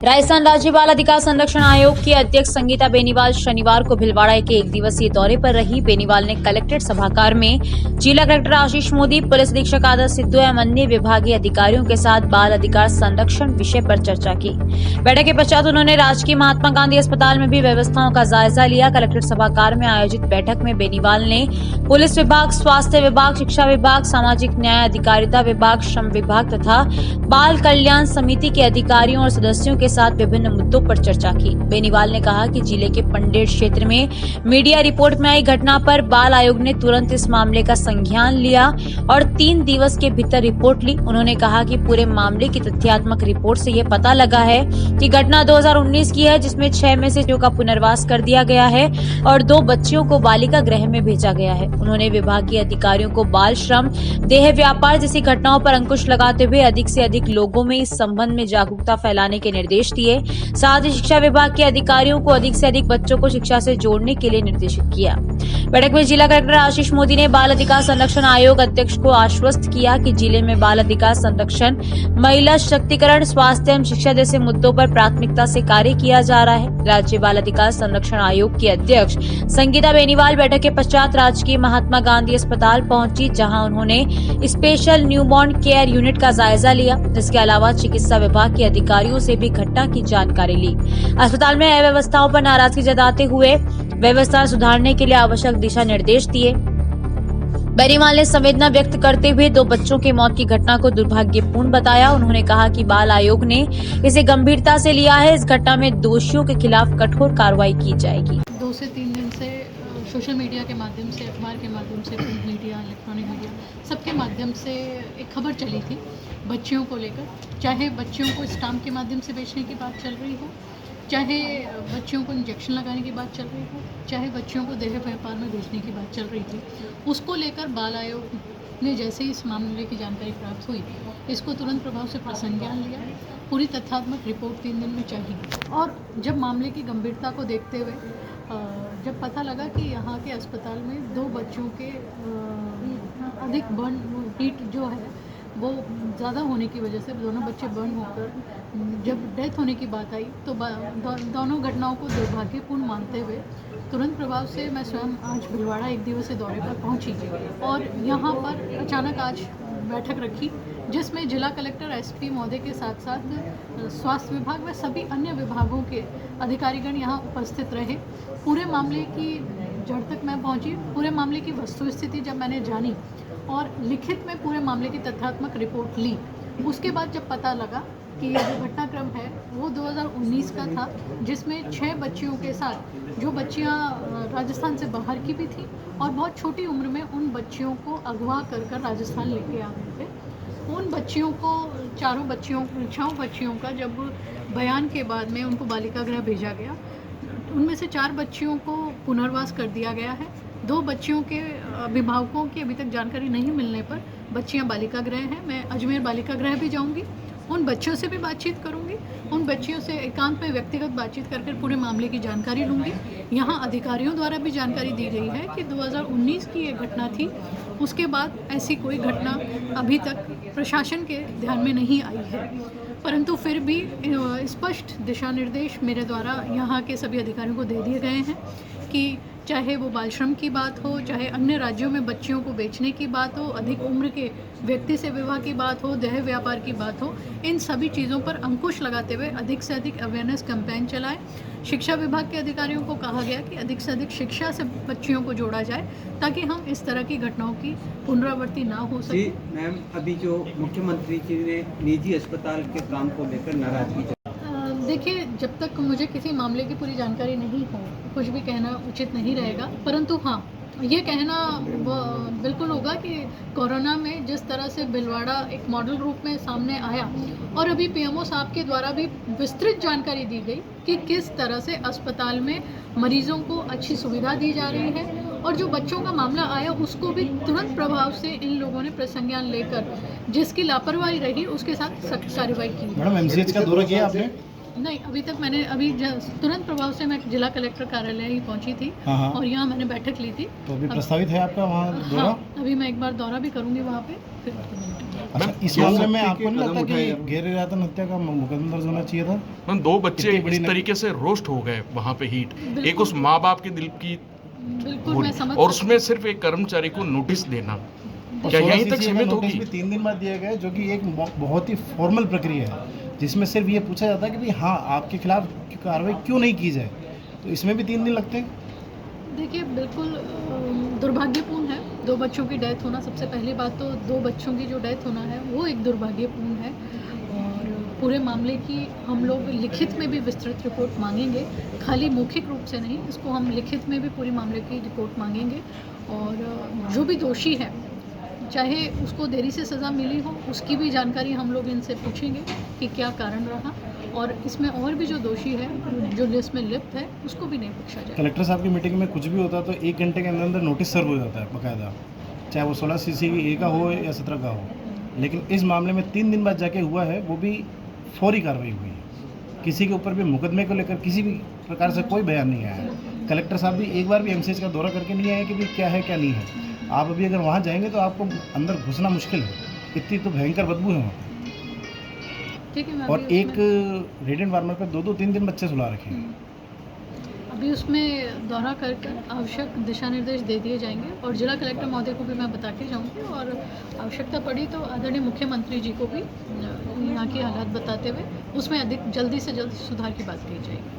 राजस्थान राज्य बाल अधिकार संरक्षण आयोग की अध्यक्ष संगीता बेनीवाल शनिवार को भीलवाड़ा के एक दिवसीय दौरे पर रही। बेनीवाल ने कलेक्ट्रेट सभागार में जिला कलेक्टर आशीष मोदी, पुलिस अधीक्षक आदर्श सिद्धू एवं अन्य विभागीय अधिकारियों के साथ बाल अधिकार संरक्षण विषय पर चर्चा की। बैठक के पश्चात उन्होंने राजकीय महात्मा गांधी अस्पताल में भी व्यवस्थाओं का जायजा लिया। कलेक्ट्रेट सभागार में आयोजित बैठक में बेनीवाल ने पुलिस विभाग, स्वास्थ्य विभाग, शिक्षा विभाग, सामाजिक न्याय अधिकारिता विभाग, श्रम विभाग तथा बाल कल्याण समिति के अधिकारियों और सदस्यों के साथ विभिन्न मुद्दों पर चर्चा की। बेनीवाल ने कहा कि जिले के पंडेर क्षेत्र में मीडिया रिपोर्ट में आई घटना पर बाल आयोग ने तुरंत इस मामले का संज्ञान लिया और 3 दिवस के भीतर रिपोर्ट ली। उन्होंने कहा कि पूरे मामले की तथ्यात्मक रिपोर्ट से यह पता लगा है कि घटना 2019 की है, जिसमें 6 में से 2 का पुनर्वास कर दिया गया है और 2 बच्चियों को बालिका गृह में भेजा गया है। उन्होंने विभागीय अधिकारियों को बाल श्रम, देह व्यापार जैसी घटनाओं पर अंकुश लगाते हुए अधिक से अधिक लोगों में इस संबंध में जागरूकता फैलाने के निर्देश दिए। साथ ही शिक्षा विभाग के अधिकारियों को अधिक से अधिक बच्चों को शिक्षा से जोड़ने के लिए निर्देशित किया। बैठक में जिला कलेक्टर आशीष मोदी ने बाल अधिकार संरक्षण आयोग अध्यक्ष को आश्वस्त किया कि जिले में बाल अधिकार संरक्षण, महिला सशक्तिकरण, स्वास्थ्य एवं शिक्षा जैसे मुद्दों पर प्राथमिकता से कार्य किया जा रहा है। राज्य बाल अधिकार संरक्षण आयोग की अध्यक्ष संगीता बेनीवाल बैठक के पश्चात राजकीय महात्मा गांधी अस्पताल पहुंची, जहां उन्होंने स्पेशल न्यूबॉर्न केयर यूनिट का जायजा लिया। इसके अलावा चिकित्सा विभाग के अधिकारियों से भी घटना की जानकारी ली। अस्पताल में अव्यवस्थाओं पर नाराजगी जताते हुए व्यवस्था सुधारने के लिए आवश्यक दिशा निर्देश दिए। बेनीवाल ने संवेदना व्यक्त करते हुए 2 बच्चों की मौत की घटना को दुर्भाग्यपूर्ण बताया। उन्होंने कहा कि बाल आयोग ने इसे गंभीरता से लिया है। इस घटना में दोषियों के खिलाफ कठोर कार्रवाई की जाएगी। 2 से 3 दिन से सोशल मीडिया के माध्यम से, अखबार के माध्यम से, प्रिंट मीडिया, इलेक्ट्रॉनिक मीडिया, सबके माध्यम से एक खबर चली थी बच्चियों को लेकर। चाहे बच्चियों को स्टाम्प के माध्यम से बेचने की बात चल रही हो, चाहे बच्चियों को इंजेक्शन लगाने की बात चल रही हो, चाहे बच्चियों को देह व्यापार में भेजने की बात चल रही थी, उसको लेकर बाल आयोग ने जैसे ही इस मामले की जानकारी प्राप्त हुई, इसको तुरंत प्रभाव से प्रसंज्ञान लिया। पूरी तथ्यात्मक रिपोर्ट 3 दिन में चाहिए। और जब मामले की गंभीरता को देखते हुए जब पता लगा कि यहाँ के अस्पताल में 2 बच्चों के अधिक बर्न हीट जो है वो ज़्यादा होने की वजह से दोनों बच्चे बर्न होकर जब डेथ होने की बात आई, तो दोनों घटनाओं को दुर्भाग्यपूर्ण मानते हुए तुरंत प्रभाव से मैं स्वयं आज भीलवाड़ा एक दिवसीय दौरे पर पहुंची और यहाँ पर अचानक आज बैठक रखी, जिसमें जिला कलेक्टर, एसपी महोदय के साथ साथ स्वास्थ्य विभाग व सभी अन्य विभागों के अधिकारीगण यहाँ उपस्थित रहे। पूरे मामले की जड़ तक मैं पहुँची, पूरे मामले की वस्तुस्थिति जब मैंने जानी और लिखित में पूरे मामले की तथ्यात्मक रिपोर्ट ली, उसके बाद जब पता लगा कि ये जो घटनाक्रम है वो 2019 का था, जिसमें 6 बच्चियों के साथ, जो बच्चियां राजस्थान से बाहर की भी थी और बहुत छोटी उम्र में उन बच्चियों को अगवा कर राजस्थान लेके आ गए थे। उन बच्चियों को, 4 बच्चियों का जब बयान के बाद में उनको बालिका गृह भेजा गया, उनमें से 4 बच्चियों को पुनर्वास कर दिया गया है। 2 बच्चियों के अभिभावकों की अभी तक जानकारी नहीं मिलने पर बच्चियां बालिका गृह हैं। मैं अजमेर बालिका गृह भी जाऊंगी, उन बच्चियों से भी बातचीत करूंगी, उन बच्चियों से एकांत में व्यक्तिगत बातचीत कर पूरे मामले की जानकारी लूंगी। यहाँ अधिकारियों द्वारा भी जानकारी दी गई है कि 2019 की ये घटना थी, उसके बाद ऐसी कोई घटना अभी तक प्रशासन के ध्यान में नहीं आई है, परंतु फिर भी स्पष्ट दिशा निर्देश मेरे द्वारा यहाँ के सभी अधिकारियों को दे दिए गए हैं कि चाहे वो बाल श्रम की बात हो, चाहे अन्य राज्यों में बच्चियों को बेचने की बात हो, अधिक उम्र के व्यक्ति से विवाह की बात हो, देह व्यापार की बात हो, इन सभी चीज़ों पर अंकुश लगाते हुए अधिक से अधिक अवेयरनेस कैंपेन चलाएं। शिक्षा विभाग के अधिकारियों को कहा गया कि अधिक से अधिक शिक्षा से बच्चियों को जोड़ा जाए ताकि हम इस तरह की घटनाओं की पुनरावृत्ति ना हो सके। जी मैम, अभी जो मुख्यमंत्री जी ने निजी अस्पताल के काम को लेकर नाराजगी, देखिए, जब तक मुझे किसी मामले की पूरी जानकारी नहीं हो, कुछ भी कहना उचित नहीं रहेगा, परंतु हाँ, ये कहना बिल्कुल होगा कि कोरोना में जिस तरह से भीलवाड़ा एक मॉडल रूप में सामने आया और अभी पीएमओ साहब के द्वारा भी विस्तृत जानकारी दी गई कि किस तरह से अस्पताल में मरीजों को अच्छी सुविधा दी जा रही है और जो बच्चों का मामला आया उसको भी तुरंत प्रभाव से इन लोगों ने प्रसंज्ञान लेकर जिसकी लापरवाही रही उसके साथ सख्त कार्रवाई की। मैडम, एमसीएच का दौरा किया आपने? नहीं, अभी तक मैंने तुरंत प्रभाव से मैं जिला कलेक्टर कार्यालय ही पहुंची थी हाँ। और यहाँ मैंने बैठक ली थी। तो अभी प्रस्तावित है आपका वहाँ दौरा? हाँ, अभी मैं एक बार दौरा भी करूंगी वहाँ पे फिर। अच्छा, इस मामले में आपको नहीं लगता कि गैर इरादतन हत्या का मुकदमा दर्ज होना चाहिए था? हम 2 बच्चे इतनी बड़ी इस तरीके से रोस्ट हो गए वहाँ पे हीट, एक उस माँ बाप के दिल की बिल्कुल मैं समझ और उसमें सिर्फ एक कर्मचारी को नोटिस देना क्या यहीं तक सीमित नोटिस होगी? भी 3 दिन बाद दिया गया है, जो कि एक बहुत ही फॉर्मल प्रक्रिया है, जिसमें सिर्फ ये पूछा जाता है कि भाई हाँ आपके खिलाफ कार्रवाई क्यों नहीं की जाए, तो इसमें भी 3 दिन लगते हैं। देखिए बिल्कुल दुर्भाग्यपूर्ण है 2 बच्चों की डेथ होना। सबसे पहली बात तो 2 बच्चों की जो डेथ होना है वो एक दुर्भाग्यपूर्ण है और पूरे मामले की हम लोग लिखित में भी विस्तृत रिपोर्ट मांगेंगे, खाली मौखिक रूप से नहीं, इसको हम लिखित में भी पूरी मामले की रिपोर्ट मांगेंगे और जो भी दोषी है चाहे उसको देरी से सज़ा मिली हो उसकी भी जानकारी हम लोग इनसे पूछेंगे कि क्या कारण रहा और इसमें और भी जो दोषी है जो लिस्ट में लिप्त है उसको भी नहीं बख्शा जाए। कलेक्टर साहब की मीटिंग में कुछ भी होता तो 1 घंटे के अंदर अंदर नोटिस सर्व हो जाता है बाकायदा, चाहे वो 16 CC का हो या 17 का हो, लेकिन इस मामले में 3 दिन बाद जाके हुआ है, वो भी फौरी कार्रवाई हुई है। किसी के ऊपर भी मुकदमे को लेकर किसी भी प्रकार से कोई बयान नहीं आया है। कलेक्टर साहब भी एक बार भी MCH का दौरा करके नहीं आए कि भाई क्या है क्या नहीं है। आप अभी अगर वहाँ जाएंगे तो आपको अंदर घुसना मुश्किल है, इतनी तो भयंकर बदबू है वहाँ पे। ठीक है, मैं और अभी एक रेडिएंट वार्मर पे 2-2 3 बच्चे सुला रखे हैं। अभी उसमें दौरा कर आवश्यक दिशा निर्देश दे दिए जाएंगे और जिला कलेक्टर महोदय को भी मैं बता के जाऊँगी और आवश्यकता पड़ी तो आदरणीय मुख्यमंत्री जी को भी यहाँ की हालात बताते हुए उसमें अधिक जल्दी से जल्द सुधार की बात कही जाएगी।